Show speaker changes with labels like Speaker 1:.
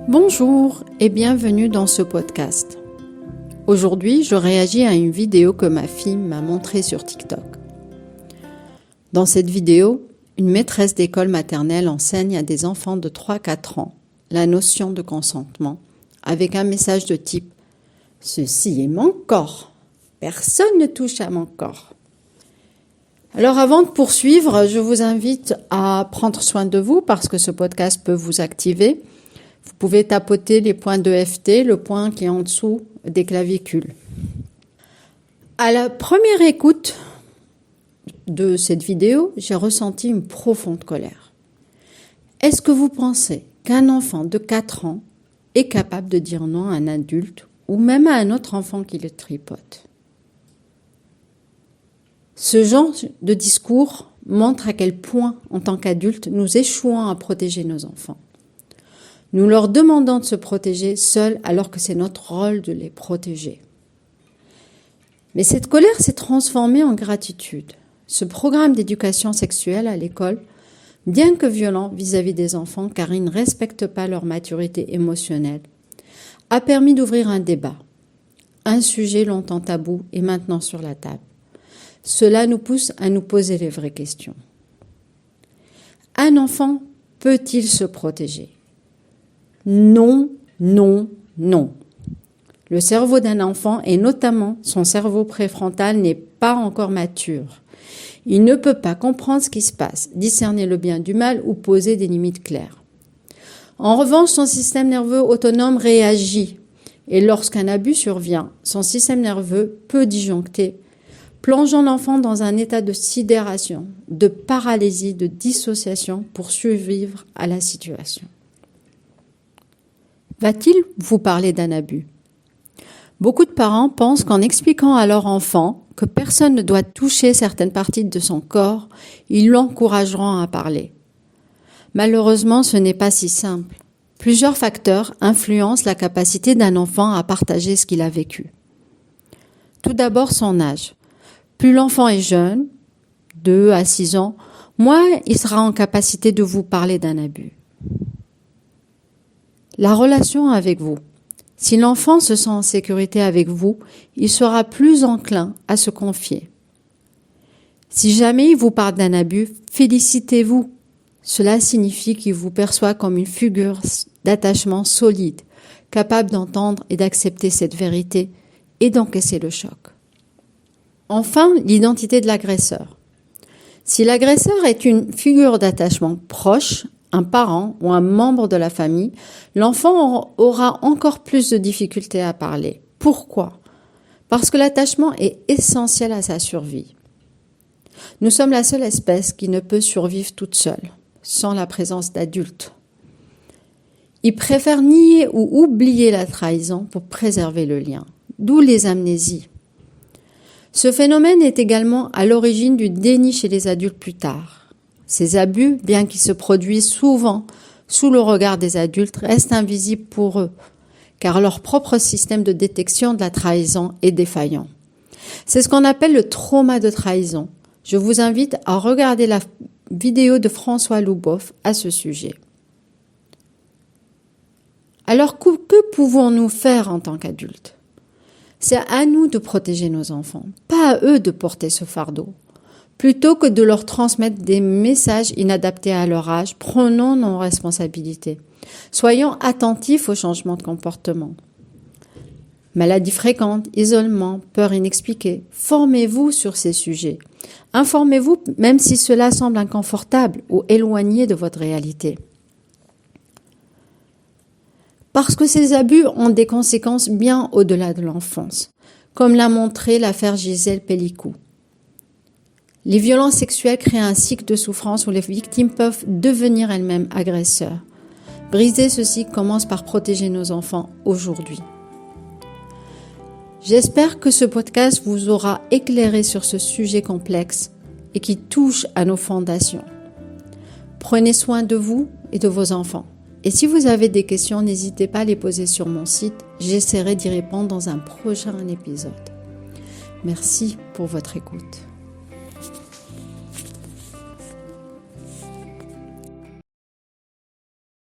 Speaker 1: Bonjour et bienvenue dans ce podcast. Aujourd'hui, je réagis à une vidéo que ma fille m'a montrée sur TikTok. Dans cette vidéo, une maîtresse d'école maternelle enseigne à des enfants de 3-4 ans la notion de consentement avec un message de type « Ceci est mon corps. Personne ne touche à mon corps. » Alors avant de poursuivre, je vous invite à prendre soin de vous parce que ce podcast peut vous activer. Vous pouvez tapoter les points d'EFT, le point qui est en dessous des clavicules. À la première écoute de cette vidéo, j'ai ressenti une profonde colère. Est-ce que vous pensez qu'un enfant de 4 ans est capable de dire non à un adulte ou même à un autre enfant qui le tripote ? Ce genre de discours montre à quel point, en tant qu'adultes, nous échouons à protéger nos enfants. Nous leur demandons de se protéger seuls alors que c'est notre rôle de les protéger. Mais cette colère s'est transformée en gratitude. Ce programme d'éducation sexuelle à l'école, bien que violent vis-à-vis des enfants car il ne respecte pas leur maturité émotionnelle, a permis d'ouvrir un débat. Un sujet longtemps tabou est maintenant sur la table. Cela nous pousse à nous poser les vraies questions. Un enfant peut-il se protéger ? Non, non, non. Le cerveau d'un enfant, et notamment son cerveau préfrontal, n'est pas encore mature. Il ne peut pas comprendre ce qui se passe, discerner le bien du mal ou poser des limites claires. En revanche, son système nerveux autonome réagit. Et lorsqu'un abus survient, son système nerveux peut disjoncter, plongeant l'enfant dans un état de sidération, de paralysie, de dissociation pour survivre à la situation. Va-t-il vous parler d'un abus ? Beaucoup de parents pensent qu'en expliquant à leur enfant que personne ne doit toucher certaines parties de son corps, ils l'encourageront à parler. Malheureusement, ce n'est pas si simple. Plusieurs facteurs influencent la capacité d'un enfant à partager ce qu'il a vécu. Tout d'abord, son âge. Plus l'enfant est jeune, 2 à 6 ans, moins il sera en capacité de vous parler d'un abus. La relation avec vous. Si l'enfant se sent en sécurité avec vous, il sera plus enclin à se confier. Si jamais il vous parle d'un abus, félicitez-vous. Cela signifie qu'il vous perçoit comme une figure d'attachement solide, capable d'entendre et d'accepter cette vérité et d'encaisser le choc. Enfin, l'identité de l'agresseur. Si l'agresseur est une figure d'attachement proche, un parent ou un membre de la famille, l'enfant aura encore plus de difficultés à parler. Pourquoi ? Parce que l'attachement est essentiel à sa survie. Nous sommes la seule espèce qui ne peut survivre toute seule, sans la présence d'adultes. Ils préfèrent nier ou oublier la trahison pour préserver le lien, d'où les amnésies. Ce phénomène est également à l'origine du déni chez les adultes plus tard. Ces abus, bien qu'ils se produisent souvent sous le regard des adultes, restent invisibles pour eux, car leur propre système de détection de la trahison est défaillant. C'est ce qu'on appelle le trauma de trahison. Je vous invite à regarder la vidéo de François Louboff à ce sujet. Alors, que pouvons-nous faire en tant qu'adultes ? C'est à nous de protéger nos enfants, pas à eux de porter ce fardeau. Plutôt que de leur transmettre des messages inadaptés à leur âge, prenons nos responsabilités. Soyons attentifs aux changements de comportement. Maladies fréquentes, isolement, peur inexpliquée. Formez-vous sur ces sujets. Informez-vous même si cela semble inconfortable ou éloigné de votre réalité. Parce que ces abus ont des conséquences bien au-delà de l'enfance, comme l'a montré l'affaire Gisèle Pelicou. Les violences sexuelles créent un cycle de souffrance où les victimes peuvent devenir elles-mêmes agresseurs. Briser ce cycle commence par protéger nos enfants aujourd'hui. J'espère que ce podcast vous aura éclairé sur ce sujet complexe et qui touche à nos fondations. Prenez soin de vous et de vos enfants. Et si vous avez des questions, n'hésitez pas à les poser sur mon site. J'essaierai d'y répondre dans un prochain épisode. Merci pour votre écoute.